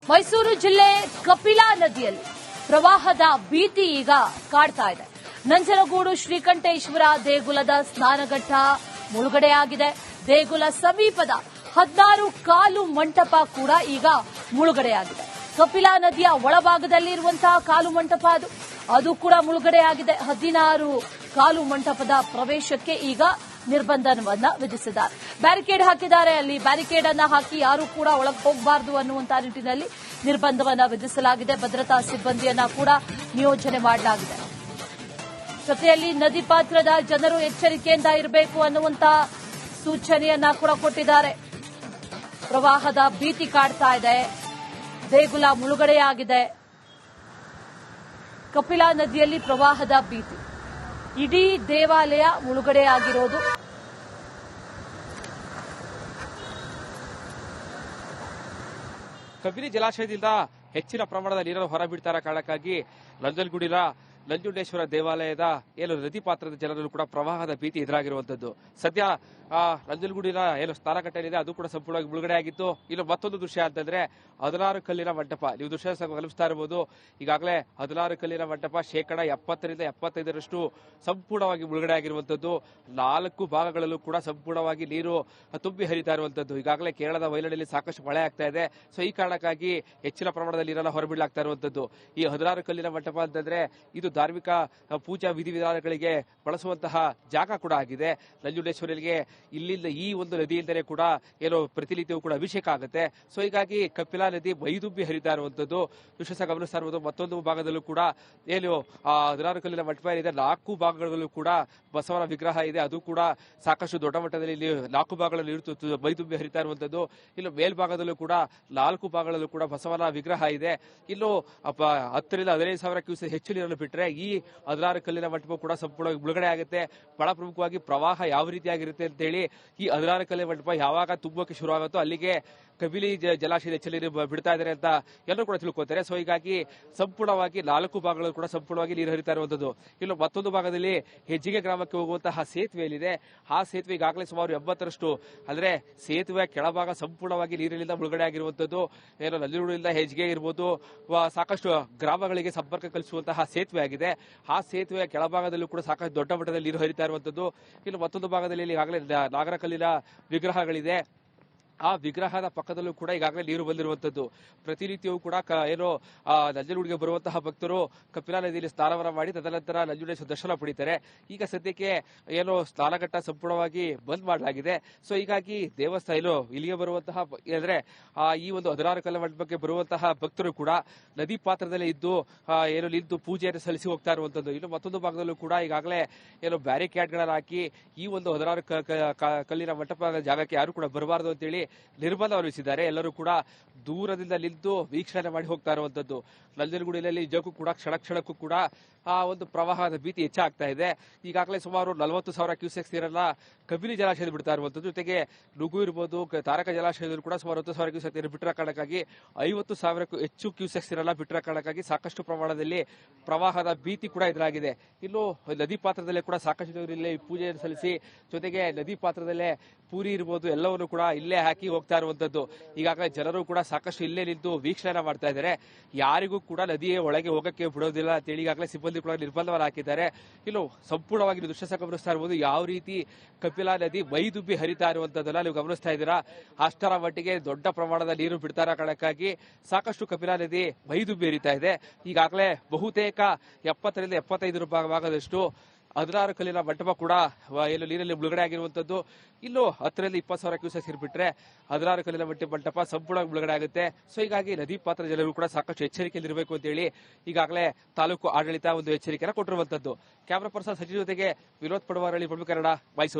ಮೈಸೂರು ಜಿಲ್ಲೆ ಕಪಿಲಾ ನದಿಯಲ್ಲಿ ಪ್ರವಾಹದ ಭೀತಿ ಈಗ ಕಾಡ್ತಾ ಇದೆ. ನಂಜನಗೂಡು ಶ್ರೀಕಂಠೇಶ್ವರ ದೇಗುಲದ ಸ್ನಾನಘಟ್ಟ ಮುಳುಗಡೆಯಾಗಿದೆ. ದೇಗುಲ ಸಮೀಪದ 16 ಕಾಲು ಮಂಟಪ ಕೂಡ ಈಗ ಮುಳುಗಡೆಯಾಗಿದೆ. ಕಪಿಲಾ ನದಿಯ ಒಳಭಾಗದಲ್ಲಿರುವಂತಹ ಕಾಲು ಮಂಟಪ ಅದು ಕೂಡ ಮುಳುಗಡೆಯಾಗಿದೆ. 16 ಕಾಲು ಮಂಟಪದ ಪ್ರವೇಶಕ್ಕೆ ಈಗ ನಿರ್ಬಂಧವನ್ನ ವಿಧಿಸಿದ್ದಾರೆ. ಬ್ಯಾರಿಕೇಡ್ ಹಾಕಿದ್ದಾರೆ. ಅಲ್ಲಿ ಬ್ಯಾರಿಕೇಡ್ ಅನ್ನ ಹಾಕಿ ಯಾರು ಕೂಡ ಒಳಗೆ ಹೋಗಬಾರದು ಅನ್ನುವಂತಹ ನಿಟ್ಟಿನಲ್ಲಿ ನಿರ್ಬಂಧವನ್ನ ವಿಧಿಸಲಾಗಿದೆ. ಭದ್ರತಾ ಸಿಬ್ಬಂದಿಯನ್ನ ಕೂಡ ನಿಯೋಜನೆ ಮಾಡಲಾಗಿದೆ. ಜೊತೆಯಲ್ಲಿ ನದಿ ಪಾತ್ರದ ಜನರು ಎಚ್ಚರಿಕೆಯಿಂದ ಇರಬೇಕು ಅನ್ನುವಂತಹ ಸೂಚನೆಯನ್ನ ಕೂಡ ಕೊಟ್ಟಿದ್ದಾರೆ. ಪ್ರವಾಹದ ಭೀತಿ ಕಾಡ್ತಾ ಇದೆ. ದೇಗುಲ ಮುಳುಗಡೆಯಾಗಿದೆ. ಕಪಿಲಾ ನದಿಯಲ್ಲಿ ಪ್ರವಾಹದ ಭೀತಿ, ಇಡೀ ದೇವಾಲಯ ಮುಳುಗಡೆಯಾಗಿರೋದು. ಕಬಿನಿ ಜಲಾಶಯದಿಂದ ಹೆಚ್ಚಿನ ಪ್ರಮಾಣದ ನೀರನ್ನು ಹೊರಬಿಡ್ತಾರ ಕಾರಣಕ್ಕಾಗಿ ನಂಜುಂಡೇಶ್ವರ ದೇವಾಲಯದ ನದಿ ಪಾತ್ರದ ಜನರಲ್ಲೂ ಕೂಡ ಪ್ರವಾಹದ ಭೀತಿ ಎದುರಾಗಿರುವಂತದ್ದು. ಸದ್ಯ ನಂಜನಗೂಡಿನ ಸ್ನಾನಘಟ್ಟ ಏನಿದೆ ಅದು ಕೂಡ ಸಂಪೂರ್ಣವಾಗಿ ಮುಳುಗಡೆ ಆಗಿತ್ತು. ಇನ್ನು ಮತ್ತೊಂದು ದೃಶ್ಯ ಅಂತಂದ್ರೆ 16 ಕಲ್ಲಿನ ಮಂಟಪ. ನೀವು ದೃಶ್ಯ ಗಮನಿಸ್ತಾ ಇರಬಹುದು. ಈಗಾಗಲೇ 16 ಕಲ್ಲಿನ ಮಂಟಪ 70% 75% ಸಂಪೂರ್ಣವಾಗಿ ಮುಳುಗಡೆ ಆಗಿರುವಂತದ್ದು. 4 ಭಾಗಗಳಲ್ಲೂ ಕೂಡ ಸಂಪೂರ್ಣವಾಗಿ ನೀರು ತುಂಬಿ ಹರಿತಾ ಇರುವಂತದ್ದು. ಈಗಾಗಲೇ ಕೇರಳದ ವೈಲಡಿಯಲ್ಲಿ ಸಾಕಷ್ಟು ಮಳೆ ಆಗ್ತಾ ಇದೆ. ಸೊ ಈ ಕಾರಣಕ್ಕಾಗಿ ಹೆಚ್ಚಿನ ಪ್ರಮಾಣದ ನೀರನ್ನು ಹೊರಬಿಡಲಾಗ್ತಾ ಇರುವಂತದ್ದು. ಈ 16 ಕಲ್ಲಿನ ಮಂಟಪ ಅಂತಂದ್ರೆ ಇದು ಧಾರ್ಮಿಕ ಪೂಜಾ ವಿಧಿವಿಧಾನಗಳಿಗೆ ಬಳಸುವಂತಹ ಜಾಗ ಕೂಡ ಆಗಿದೆ. ನಂಜುಂಡೇಶ್ವರಿಗೆ ಇಲ್ಲಿಂದ ಈ ಒಂದು ನದಿಯಿಂದಲೇ ಕೂಡ ಪ್ರತಿನಿತ್ಯವೂ ಕೂಡ ಅಭಿಷೇಕ ಆಗುತ್ತೆ. ಸೊ ಹೀಗಾಗಿ ಕಪಿಲಾ ನದಿ ಮೈದುಂಬಿ ಹರಿತಾ ಇರುವಂತದ್ದು ದೃಶ್ಯ ಗಮನಿಸ್ತಾ ಇರಬಹುದು. ಮತ್ತೊಂದು ಭಾಗದಲ್ಲೂ ಕೂಡ 16 ಕಲ್ಲಿನ ಮಂಟಪ ಇದೆ. 4 ಭಾಗಗಳಲ್ಲೂ ಕೂಡ ಬಸವನ ವಿಗ್ರಹ ಇದೆ. ಅದು ಕೂಡ ಸಾಕಷ್ಟು ದೊಡ್ಡ ಮಟ್ಟದಲ್ಲಿ 4 ಭಾಗಗಳಲ್ಲಿ ಮೈದುಂಬಿ ಹರಿತಾ ಇರುವಂತದ್ದು. ಇನ್ನು ಮೇಲ್ಭಾಗದಲ್ಲೂ ಕೂಡ 4 ಭಾಗಗಳಲ್ಲೂ ಕೂಡ ಬಸವನ ವಿಗ್ರಹ ಇದೆ. ಇನ್ನು 10 ರಿಂದ 15,000 ಕ್ಯೂಸೆಕ್ ಹೆಚ್ಚು ನೀರನ್ನು ಬಿಟ್ಟರೆ ಈ 16 ಕಲ್ಲಿನ ಮಂಟಪ ಕೂಡ ಸಂಪೂರ್ಣವಾಗಿ ಮುಳುಗಡೆ ಆಗುತ್ತೆ. ಬಹಳ ಪ್ರಮುಖವಾಗಿ ಪ್ರವಾಹ ಯಾವ ರೀತಿಯಾಗಿರುತ್ತೆ ಅಂತ ಹೇಳಿ ಈ 16 ಕಲ್ಲಿನ ಮಂಟಪ ಯಾವಾಗ ತುಂಬಕ್ಕೆ ಶುರು ಆಗುತ್ತೋ ಅಲ್ಲಿಗೆ ಕಬಿನಿ ಜಲಾಶಯದ ಹೆಚ್ಚು ನೀರು ಬಿಡ್ತಾ ಇದ್ದಾರೆ ಅಂತ ಎಲ್ಲರೂ ಕೂಡ ತಿಳ್ಕೊತಾರೆ. ಸೊ ಹೀಗಾಗಿ ಸಂಪೂರ್ಣವಾಗಿ 4 ಭಾಗಗಳು ಕೂಡ ಸಂಪೂರ್ಣವಾಗಿ ನೀರು ಹರಿತಾ ಇರುವಂತದ್ದು. ಇನ್ನು ಮತ್ತೊಂದು ಭಾಗದಲ್ಲಿ ಹೆಜ್ಜಿಗೆ ಗ್ರಾಮಕ್ಕೆ ಹೋಗುವಂತಹ ಸೇತುವೆ ಏನಿದೆ ಆ ಸೇತುವೆ ಈಗಾಗಲೇ ಸುಮಾರು 80ರಷ್ಟು ಅಂದ್ರೆ ಸೇತುವೆ ಕೆಳಭಾಗ ಸಂಪೂರ್ಣವಾಗಿ ನೀರಿನಿಂದ ಮುಳುಗಡೆ ಆಗಿರುವಂತದ್ದು. ನಂಜನಗೂಡಿನಿಂದ ಹೆಜ್ಜಿಗೆ ಇರಬಹುದು ಸಾಕಷ್ಟು ಗ್ರಾಮಗಳಿಗೆ ಸಂಪರ್ಕ ಕಲ್ಪಿಸುವಂತಹ ಸೇತುವೆ ಆಗಿದೆ. ಆ ಸೇತುವೆಯ ಕೆಳಭಾಗದಲ್ಲೂ ಕೂಡ ಸಾಕಷ್ಟು ದೊಡ್ಡ ಮಟ್ಟದಲ್ಲಿ ನೀರು ಹರಿತಾ ಇರುವಂತದ್ದು. ಇನ್ನು ಮತ್ತೊಂದು ಭಾಗದಲ್ಲಿ ಈಗಾಗಲೇ ನಾಗರಕಲ್ಲಿನ ವಿಗ್ರಹಗಳಿದೆ. ಆ ವಿಗ್ರಹದ ಪಕ್ಕದಲ್ಲೂ ಕೂಡ ಈಗಾಗಲೇ ನೀರು ಬಂದಿರುವಂತದ್ದು. ಪ್ರತಿನಿತ್ಯವೂ ಕೂಡ ನಂಜನಗೂಡಿಗೆ ಬರುವಂತಹ ಭಕ್ತರು ಕಪಿಲಾ ನದಿಯಲ್ಲಿ ಸ್ನಾನವನ್ನ ಮಾಡಿ ತದನಂತರ ನಂಜುಂಡೇಶ್ವರ ದರ್ಶನ ಪಡಿತಾರೆ. ಈಗ ಸದ್ಯಕ್ಕೆ ಸ್ನಾನಘಟ್ಟ ಸಂಪೂರ್ಣವಾಗಿ ಬಂದ್ ಮಾಡಲಾಗಿದೆ. ಸೊ ಹೀಗಾಗಿ ದೇವಸ್ಥಾನ ಇಲ್ಲಿಗೆ ಬರುವಂತಹ ಅಂದ್ರೆ ಈ ಒಂದು 16 ಕಲ್ಲಿನ ಮಂಟಪಕ್ಕೆ ಬರುವಂತಹ ಭಕ್ತರು ಕೂಡ ನದಿ ಪಾತ್ರದಲ್ಲಿ ಇದ್ದು ನಿಂತು ಪೂಜೆಯನ್ನು ಸಲ್ಲಿಸಿ ಹೋಗ್ತಾ ಇರುವಂತದ್ದು. ಇನ್ನು ಮತ್ತೊಂದು ಭಾಗದಲ್ಲೂ ಕೂಡ ಈಗಾಗಲೇ ಬ್ಯಾರಿಕೇಡ್ಗಳನ್ನು ಹಾಕಿ ಈ ಒಂದು 16 ಕಲ್ಲಿನ ಮಂಟಪ ಜಾಗಕ್ಕೆ ಯಾರು ಕೂಡ ಬರಬಾರದು ಅಂತೇಳಿ ನಿರ್ಬಂಧ ವಿಧಿಸಿದ್ದಾರೆ. ಎಲ್ಲರೂ ಕೂಡ ದೂರದಿಂದ ನಿಂತು ವೀಕ್ಷಣೆ ಮಾಡಿ ಹೋಗ್ತಾ ಇರುವಂತದ್ದು. ನಂಜನಗೂಡಿನಲ್ಲಿ ನಿಜಕ್ಕೂ ಕೂಡ ಕ್ಷಣಕ್ಕೂ ಕೂಡ ಆ ಒಂದು ಪ್ರವಾಹದ ಭೀತಿ ಹೆಚ್ಚಾಗ್ತಾ ಇದೆ. ಈಗಾಗಲೇ ಸುಮಾರು 40,000 ಕ್ಯೂಸೆಕ್ಸ್ ನೀರನ್ನ ಕಬಿನಿ ಜಲಾಶಯದಲ್ಲಿ ಬಿಡ್ತಾ ಇರುವಂತದ್ದು. ಜೊತೆಗೆ ನುಗು ಇರಬಹುದು ತಾರಕ ಜಲಾಶಯದಲ್ಲಿ ಕೂಡ ಸುಮಾರು 10,000 ಕ್ಯೂಸೆಕ್ ನೀರು ಬಿಟ್ಟರ ಕಾರಣಕ್ಕಾಗಿ 50,000ಕ್ಕೂ ಹೆಚ್ಚು ಕ್ಯೂಸೆಕ್ಸ್ ನೀರನ್ನ ಬಿಟ್ಟರ ಕಾರಣಕ್ಕಾಗಿ ಸಾಕಷ್ಟು ಪ್ರಮಾಣದಲ್ಲಿ ಪ್ರವಾಹದ ಭೀತಿ ಕೂಡ ಎದುರಾಗಿದೆ. ಇನ್ನು ನದಿ ಪಾತ್ರದಲ್ಲೇ ಕೂಡ ಸಾಕಷ್ಟು ಇಲ್ಲಿ ಪೂಜೆಯನ್ನು ಸಲ್ಲಿಸಿ ಜೊತೆಗೆ ನದಿ ಪಾತ್ರದಲ್ಲೇ ಪೂರಿ ಇರಬಹುದು ಎಲ್ಲವನ್ನು ಕೂಡ ಇಲ್ಲೇ ಹಾಕಿ ಹೋಗ್ತಾ ಇರುವಂತದ್ದು. ಈಗಾಗಲೇ ಜನರು ಕೂಡ ಸಾಕಷ್ಟು ಇಲ್ಲೇ ನಿಂತು ವೀಕ್ಷಣೆ ಮಾಡ್ತಾ ಇದ್ದಾರೆ. ಯಾರಿಗೂ ಕೂಡ ನದಿಯ ಒಳಗೆ ಹೋಗಕ್ಕೆ ಬಿಡೋದಿಲ್ಲ ಅಂತೇಳಿ ಈಗಾಗಲೇ ಸಿಬ್ಬಂದಿ ಕೂಡ ನಿರ್ಬಂಧವನ್ನು ಹಾಕಿದ್ದಾರೆ. ಇನ್ನು ಸಂಪೂರ್ಣವಾಗಿ ದೃಶ್ಯ ಗಮನಿಸ್ತಾ ಇರಬಹುದು ಯಾವ ರೀತಿ ಕಪಿಲಾ ನದಿ ಮೈದುಂಬಿ ಹರಿತಾ ಇರುವಂತದ್ದನ್ನ ನೀವು ಗಮನಿಸ್ತಾ ಇದ್ದೀರಾ. ಅಷ್ಟರ ಮಟ್ಟಿಗೆ ದೊಡ್ಡ ಪ್ರಮಾಣದ ನೀರು ಬಿಡ್ತಾರ ಕಾರಣಕ್ಕಾಗಿ ಸಾಕಷ್ಟು ಕಪಿಲಾ ನದಿ ಮೈದುಂಬಿ ಹರಿತಾ ಇದೆ. ಈಗಾಗಲೇ ಬಹುತೇಕ 70 ರಿಂದ 75 ಭಾಗದಷ್ಟು 16 ಕಲ್ಲಿನ ಮಂಟಪ ಕೂಡ ನೀರಲ್ಲಿ ಮುಳುಗಡೆ ಆಗಿರುವಂತದ್ದು. ಇನ್ನು 10 ರಿಂದ 20,000 ಕ್ಯೂಸೆಕ್ ನೀರು ಬಿಟ್ಟರೆ 16 ಕಲ್ಲಿನ ಮಂಟಪ ಸಂಪೂರ್ಣವಾಗಿ ಮುಳುಗಡೆ ಆಗುತ್ತೆ. ಸೊ ಹೀಗಾಗಿ ನದಿ ಪಾತ್ರ ಜನರು ಕೂಡ ಸಾಕಷ್ಟು ಎಚ್ಚರಿಕೆಯಲ್ಲಿರಬೇಕು ಅಂತ ಹೇಳಿ ಈಗಾಗಲೇ ತಾಲೂಕು ಆಡಳಿತ ಒಂದು ಎಚ್ಚರಿಕೆಯನ್ನು ಕೊಟ್ಟಿರುವಂತದ್ದು. ಕ್ಯಾಮರಾ ಪರ್ಸನ್ ಸಚಿವ ಜೊತೆಗೆ ವಿನೋದ್ ಪಡವಾರಳ್ಳಿ, ಪ್ರಮುಖ ಕನ್ನಡ,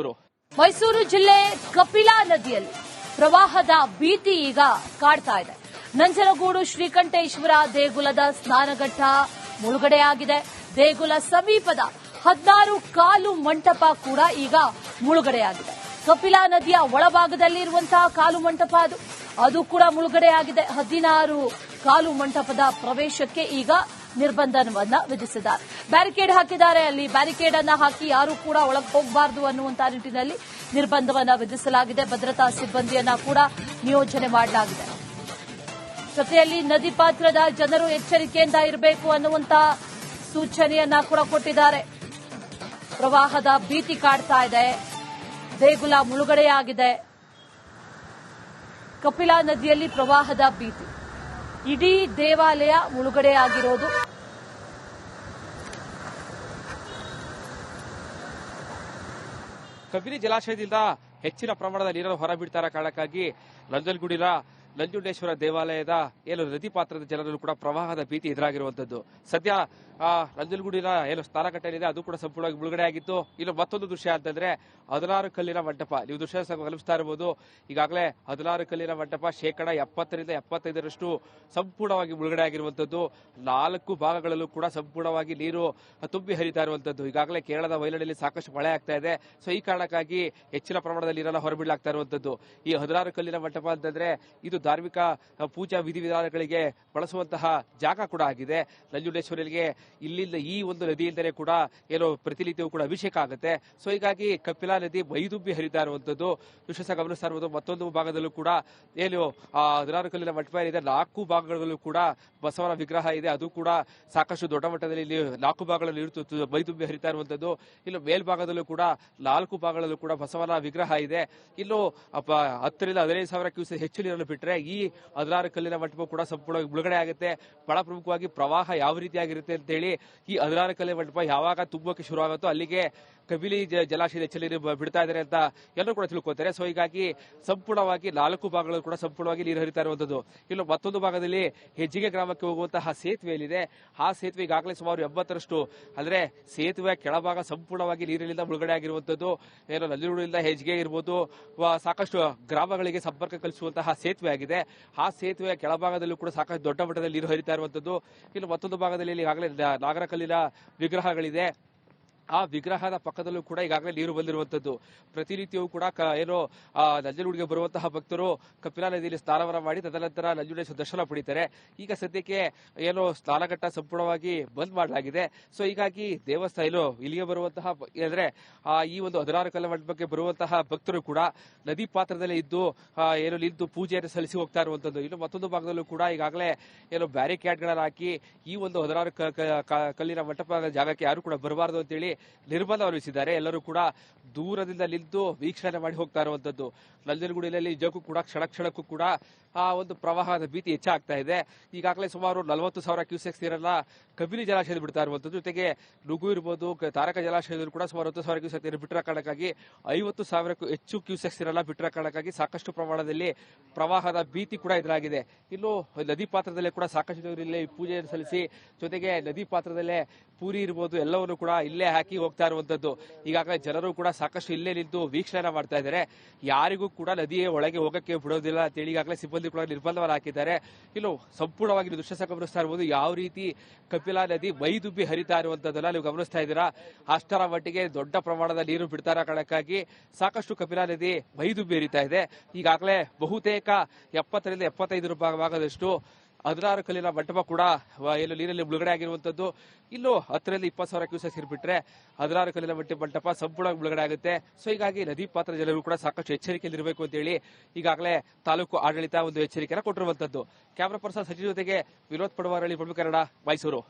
ಮೈಸೂರು ಜಿಲ್ಲೆ ಕಪಿಲಾ ನದಿಯಲ್ಲಿ ಪ್ರವಾಹದ ಭೀತಿ ಈಗ ಕಾಡ್ತಾ ಇದೆ. ನಂಜನಗೂಡು ಶ್ರೀಕಂಠೇಶ್ವರ ದೇಗುಲದ ಸ್ನಾನಘಟ್ಟ ಮುಳುಗಡೆಯಾಗಿದೆ. ದೇಗುಲ ಸಮೀಪದ 16 ಕಾಲು ಮಂಟಪ ಕೂಡ ಈಗ ಮುಳುಗಡೆಯಾಗಿದೆ. ಕಪಿಲಾ ನದಿಯ ಒಳಭಾಗದಲ್ಲಿರುವಂತಹ ಕಾಲು ಮಂಟಪ ಅದು ಕೂಡ ಮುಳುಗಡೆಯಾಗಿದೆ. 16 ಕಾಲು ಮಂಟಪದ ಪ್ರವೇಶಕ್ಕೆ ಈಗ ನಿರ್ಬಂಧವನ್ನ ವಿಧಿಸಿದ್ದಾರೆ. ಬ್ಯಾರಿಕೇಡ್ ಹಾಕಿದ್ದಾರೆ. ಅಲ್ಲಿ ಬ್ಯಾರಿಕೇಡ್ ಅನ್ನ ಹಾಕಿ ಯಾರು ಕೂಡ ಒಳಗೆ ಹೋಗಬಾರದು ಅನ್ನುವಂತಹ ನಿಟ್ಟಿನಲ್ಲಿ ನಿರ್ಬಂಧವನ್ನ ವಿಧಿಸಲಾಗಿದೆ. ಭದ್ರತಾ ಸಿಬ್ಬಂದಿಯನ್ನ ಕೂಡ ನಿಯೋಜನೆ ಮಾಡಲಾಗಿದೆ. ಜೊತೆಯಲ್ಲಿ ನದಿ ಪಾತ್ರದ ಜನರು ಎಚ್ಚರಿಕೆಯಿಂದ ಇರಬೇಕು ಅನ್ನುವಂತ ಸೂಚನೆಯನ್ನ ಕೂಡ ಕೊಟ್ಟಿದ್ದಾರೆ. ಪ್ರವಾಹದ ಭೀತಿ ಕಾಡ್ತಾ ಇದೆ. ದೇಗುಲ ಮುಳುಗಡೆಯಾಗಿದೆ. ಕಪಿಲಾ ನದಿಯಲ್ಲಿ ಪ್ರವಾಹದ ಭೀತಿ. ಇಡೀ ದೇವಾಲಯ ಮುಳುಗಡೆಯಾಗಿರೋದು. ಕಬಿನಿ ಜಲಾಶಯದಿಂದ ಹೆಚ್ಚಿನ ಪ್ರಮಾಣದ ನೀರನ್ನು ಹೊರಬಿಡ್ತಾರ ಕಾರಣಕ್ಕಾಗಿ ನಂಜನಗೂಡಿನ ನಂಜುಂಡೇಶ್ವರ ದೇವಾಲಯದ ನದಿ ಪಾತ್ರದ ಜನರಲ್ಲೂ ಕೂಡ ಪ್ರವಾಹದ ಭೀತಿ ಎದುರಾಗಿರುವಂತದ್ದು. ಸದ್ಯ ನಂಜನಗೂಡಿನ ಸ್ನಾನಘಟ್ಟ ಏನಿದೆ ಅದು ಕೂಡ ಸಂಪೂರ್ಣವಾಗಿ ಮುಳುಗಡೆ ಆಗಿತ್ತು. ಇನ್ನು ಮತ್ತೊಂದು ದೃಶ್ಯ ಅಂತಂದ್ರೆ 16 ಕಲ್ಲಿನ ಮಂಟಪ. ನೀವು ದೃಶ್ಯ ಗಮನಿಸ್ತಾ ಇರಬಹುದು. ಈಗಾಗಲೇ 16 ಕಲ್ಲಿನ ಮಂಟಪ 70% 75% ಸಂಪೂರ್ಣವಾಗಿ ಮುಳುಗಡೆ ಆಗಿರುವಂತದ್ದು. 4 ಭಾಗಗಳಲ್ಲೂ ಕೂಡ ಸಂಪೂರ್ಣವಾಗಿ ನೀರು ತುಂಬಿ ಹರಿತಾ ಇರುವಂತದ್ದು. ಈಗಾಗಲೇ ಕೇರಳದ ವೈಲಳಿಯಲ್ಲಿ ಸಾಕಷ್ಟು ಮಳೆ ಆಗ್ತಾ ಇದೆ. ಸೊ ಈ ಕಾರಣಕ್ಕಾಗಿ ಹೆಚ್ಚಿನ ಪ್ರಮಾಣದ ನೀರನ್ನು ಹೊರಬಿಡಲಾಗ್ತಾ ಇರುವಂತದ್ದು. ಈ 16 ಕಲ್ಲಿನ ಮಂಟಪ ಅಂತಂದ್ರೆ ಇದು ಧಾರ್ಮಿಕ ಪೂಜಾ ವಿಧಿವಿಧಾನಗಳಿಗೆ ಬಳಸುವಂತಹ ಜಾಗ ಕೂಡ ಆಗಿದೆ. ನಂಜುಂಡೇಶ್ವರಿಗೆ ಇಲ್ಲಿಂದ ಈ ಒಂದು ನದಿಯಿಂದಲೇ ಕೂಡ ಪ್ರತಿನಿತ್ಯವೂ ಕೂಡ ಅಭಿಷೇಕ ಆಗುತ್ತೆ. ಸೊ ಹೀಗಾಗಿ ಕಪಿಲಾ ನದಿ ಮೈದುಂಬಿ ಹರಿತಾ ಇರುವಂತದ್ದು ದೃಶ್ಯ ಗಮನಿಸ್ತಾ ಇರಬಹುದು. ಮತ್ತೊಂದು ಭಾಗದಲ್ಲೂ ಕೂಡ 16 ಕಲ್ಲಿನ ಮಂಟಪ ಇದೆ. 4 ಭಾಗಗಳಲ್ಲೂ ಕೂಡ ಬಸವನ ವಿಗ್ರಹ ಇದೆ. ಅದು ಕೂಡ ಸಾಕಷ್ಟು ದೊಡ್ಡ ಮಟ್ಟದಲ್ಲಿ 4 ಭಾಗಗಳಲ್ಲಿ ಮೈದುಂಬಿ ಹರಿತಾ ಇರುವಂತದ್ದು. ಇನ್ನು ಮೇಲ್ಭಾಗದಲ್ಲೂ ಕೂಡ 4 ಭಾಗಗಳಲ್ಲೂ ಕೂಡ ಬಸವನ ವಿಗ್ರಹ ಇದೆ. ಇನ್ನು 10 ರಿಂದ 15,000 ಕ್ಯೂಸೆಕ್ ಹೆಚ್ಚು ನೀರನ್ನು ಬಿಟ್ಟರೆ ಈ 16 ಕಲ್ಲಿನ ಮಂಟಪ ಕೂಡ ಸಂಪೂರ್ಣವಾಗಿ ಮುಳುಗಡೆ ಆಗುತ್ತೆ. ಬಹಳ ಪ್ರಮುಖವಾಗಿ ಪ್ರವಾಹ ಯಾವ ರೀತಿಯಾಗಿರುತ್ತೆ ಅಂತ ಹೇಳಿ ಈ 16 ಕಲ್ಲಿನ ಮಂಟಪ ಯಾವಾಗ ತುಂಬಕ್ಕೆ ಶುರು ಆಗುತ್ತೋ ಅಲ್ಲಿಗೆ ಕಬಿನಿ ಜಲಾಶಯದ ಹೆಚ್ಚು ನೀರು ಬಿಡ್ತಾ ಇದ್ದಾರೆ ಅಂತ ಎಲ್ಲರೂ ಕೂಡ ತಿಳ್ಕೊತಾರೆ. ಸೊ ಹೀಗಾಗಿ ಸಂಪೂರ್ಣವಾಗಿ 4 ಭಾಗಗಳು ಕೂಡ ಸಂಪೂರ್ಣವಾಗಿ ನೀರು ಹರಿತಾ ಇರುವಂತದ್ದು. ಇನ್ನು ಮತ್ತೊಂದು ಭಾಗದಲ್ಲಿ ಹೆಜ್ಜಿಗೆ ಗ್ರಾಮಕ್ಕೆ ಹೋಗುವಂತಹ ಸೇತುವೆ ಏನಿದೆ ಆ ಸೇತುವೆ ಈಗಾಗಲೇ ಸುಮಾರು 80% ಅಂದ್ರೆ ಸೇತುವೆ ಕೆಳಭಾಗ ಸಂಪೂರ್ಣವಾಗಿ ನೀರಿನಿಂದ ಮುಳುಗಡೆ ಆಗಿರುವಂತದ್ದು. ನಂಜನಗೂಡಿನಿಂದ ಹೆಜ್ಜಿಗೆ ಇರಬಹುದು ಸಾಕಷ್ಟು ಗ್ರಾಮಗಳಿಗೆ ಸಂಪರ್ಕ ಕಲ್ಪಿಸುವಂತಹ ಸೇತುವೆ ಆಗಿದೆ. ಆ ಸೇತುವೆಯ ಕೆಳಭಾಗದಲ್ಲೂ ಕೂಡ ಸಾಕಷ್ಟು ದೊಡ್ಡ ಮಟ್ಟದಲ್ಲಿ ನೀರು ಹರಿತಾ ಇರುವಂತದ್ದು. ಇನ್ನು ಮತ್ತೊಂದು ಭಾಗದಲ್ಲಿ ಈಗಾಗಲೇ ನಾಗರಕಲ್ಲಿನ ವಿಗ್ರಹಗಳಿದೆ. ಆ ವಿಗ್ರಹದ ಪಕ್ಕದಲ್ಲೂ ಕೂಡ ಈಗಾಗಲೇ ನೀರು ಬಂದಿರುವಂತದ್ದು. ಪ್ರತಿನಿತ್ಯವೂ ಕೂಡ ನಂಜನಗೂಡಿಗೆ ಬರುವಂತಹ ಭಕ್ತರು ಕಪಿಲಾ ನದಿಯಲ್ಲಿ ಸ್ನಾನವನ್ನ ಮಾಡಿ ತದನಂತರ ನಂಜುಂಡೇಶ್ವರ ದರ್ಶನ ಪಡಿತಾರೆ. ಈಗ ಸದ್ಯಕ್ಕೆ ಸ್ನಾನಘಟ್ಟ ಸಂಪೂರ್ಣವಾಗಿ ಬಂದ್ ಮಾಡಲಾಗಿದೆ. ಸೊ ಹೀಗಾಗಿ ದೇವಸ್ಥಾನ ಇಲ್ಲಿಗೆ ಬರುವಂತಹ ಅಂದ್ರೆ ಈ ಒಂದು 16 ಕಲ್ಲಿನ ಮಂಟಪಕ್ಕೆ ಬರುವಂತಹ ಭಕ್ತರು ಕೂಡ ನದಿ ಪಾತ್ರದಲ್ಲೇ ಇದ್ದು ನಿಂತು ಪೂಜೆಯನ್ನು ಸಲ್ಲಿಸಿ ಹೋಗ್ತಾ ಇರುವಂತದ್ದು. ಇನ್ನು ಮತ್ತೊಂದು ಭಾಗದಲ್ಲೂ ಕೂಡ ಈಗಾಗಲೇ ಬ್ಯಾರಿಕೇಡ್ಗಳನ್ನು ಹಾಕಿ ಈ ಒಂದು 16 ಕಲ್ಲಿನ ಮಂಟಪದ ಜಾಗಕ್ಕೆ ಯಾರು ಕೂಡ ಬರಬಾರದು ಅಂತೇಳಿ ನಿರ್ಬಂಧ ವಿಧಿಸಿದ್ದಾರೆ. ಎಲ್ಲರೂ ಕೂಡ ದೂರದಿಂದ ನಿಂತು ವೀಕ್ಷಣೆ ಮಾಡಿ ಹೋಗ್ತಾ ಇರುವಂತದ್ದು. ನಂಜನಗೂಡಿನಲ್ಲಿ ನಿಜಕ್ಕೂ ಕೂಡ ಕ್ಷಣಕ್ಕೂ ಕೂಡ ಆ ಒಂದು ಪ್ರವಾಹದ ಭೀತಿ ಹೆಚ್ಚಾಗ್ತಾ ಇದೆ. ಈಗಾಗಲೇ ಸುಮಾರು 40,000 ಕ್ಯೂಸೆಕ್ಸ್ ನೀರನ್ನ ಕಬಿನಿ ಜಲಾಶಯದಲ್ಲಿ ಬಿಡ್ತಾ ಇರುವಂತದ್ದು. ಜೊತೆಗೆ ನುಗು ಇರಬಹುದು ತಾರಕ ಜಲಾಶಯದಲ್ಲಿ ಕೂಡ ಸುಮಾರು 10,000 ಕ್ಯೂಸೆಕ್ ನೀರು ಬಿಟ್ಟಿರೋ ಕಾರಣಕ್ಕಾಗಿ 50,000ಕ್ಕೂ ಹೆಚ್ಚು ಕ್ಯೂಸೆಕ್ಸ್ ನೀರನ್ನ ಬಿಟ್ಟಿರೋ ಕಾರಣಕ್ಕಾಗಿ ಸಾಕಷ್ಟು ಪ್ರಮಾಣದಲ್ಲಿ ಪ್ರವಾಹದ ಭೀತಿ ಕೂಡ ಎದುರಾಗಿದೆ. ಇನ್ನು ನದಿ ಪಾತ್ರದಲ್ಲೇ ಕೂಡ ಸಾಕಷ್ಟು ಜನರು ಇಲ್ಲೇ ಪೂಜೆಯನ್ನು ಸಲ್ಲಿಸಿ ಜೊತೆಗೆ ನದಿ ಪಾತ್ರದಲ್ಲೇ ಪೂರಿ ಇರಬಹುದು ಎಲ್ಲವನ್ನು ಕೂಡ ಇಲ್ಲೇ ಹಾಕಿ ಹೋಗ್ತಾ ಇರುವಂತದ್ದು. ಈಗಾಗಲೇ ಜನರು ಕೂಡ ಸಾಕಷ್ಟು ಇಲ್ಲೇ ನಿಂತು ವೀಕ್ಷಣೆ ಮಾಡ್ತಾ ಇದ್ದಾರೆ. ಯಾರಿಗೂ ಕೂಡ ನದಿಯ ಒಳಗೆ ಹೋಗಕ್ಕೆ ಬಿಡೋದಿಲ್ಲ ಅಂತೇಳಿ ಈಗಾಗಲೇ ಸಿಬ್ಬಂದಿ ಕೂಡ ನಿರ್ಬಂಧವನ್ನು ಹಾಕಿದ್ದಾರೆ. ಇನ್ನು ಸಂಪೂರ್ಣವಾಗಿ ದೃಶ್ಯ ಗಮನಿಸ್ತಾ ಇರಬಹುದು ಯಾವ ರೀತಿ ಕಪಿಲಾ ನದಿ ಮೈದುಂಬಿ ಹರಿತಾ ಇರುವಂತದ್ದನ್ನ ನೀವು ಗಮನಿಸ್ತಾ ಇದ್ದೀರಾ. ಅಷ್ಟರ ಮಟ್ಟಿಗೆ ದೊಡ್ಡ ಪ್ರಮಾಣದ ನೀರು ಬಿಡ್ತಾ ಇರೋ ಕಾರಣಕ್ಕಾಗಿ ಸಾಕಷ್ಟು ಕಪಿಲಾ ನದಿ ಮೈದುಂಬಿ ಹರಿತಾ ಇದೆ. ಈಗಾಗಲೇ ಬಹುತೇಕ 70 ರಿಂದ 75 ಭಾಗದಷ್ಟು 16 ಕಲ್ಲಿನ ಮಂಟಪ ಕೂಡ ನೀರಲ್ಲಿ ಮುಳುಗಡೆ ಆಗಿರುವಂತದ್ದು. ಇನ್ನು 10 ರಿಂದ 20,000 ಕ್ಯೂಸೆಕ್ ನೀರು ಬಿಟ್ಟರೆ 16 ಕಲ್ಲಿನ ಮಂಟಪ ಸಂಪೂರ್ಣವಾಗಿ ಮುಳುಗಡೆ ಆಗುತ್ತೆ. ಸೊ ಹೀಗಾಗಿ ನದಿ ಪಾತ್ರ ಜನರು ಕೂಡ ಸಾಕಷ್ಟು ಎಚ್ಚರಿಕೆಯಲ್ಲಿರಬೇಕು ಅಂತ ಹೇಳಿ ಈಗಾಗಲೇ ತಾಲೂಕು ಆಡಳಿತ ಒಂದು ಎಚ್ಚರಿಕೆಯನ್ನು ಕೊಟ್ಟಿರುವಂತದ್ದು. ಕ್ಯಾಮರಾ ಪರ್ಸನ್ ಸಚಿವ ಜೊತೆಗೆ ವಿನೋದ್ ಪಡವಾರಳ್ಳಿ, ಪ್ರಮುಖ ಕನ್ನಡ, ಮೈಸೂರು.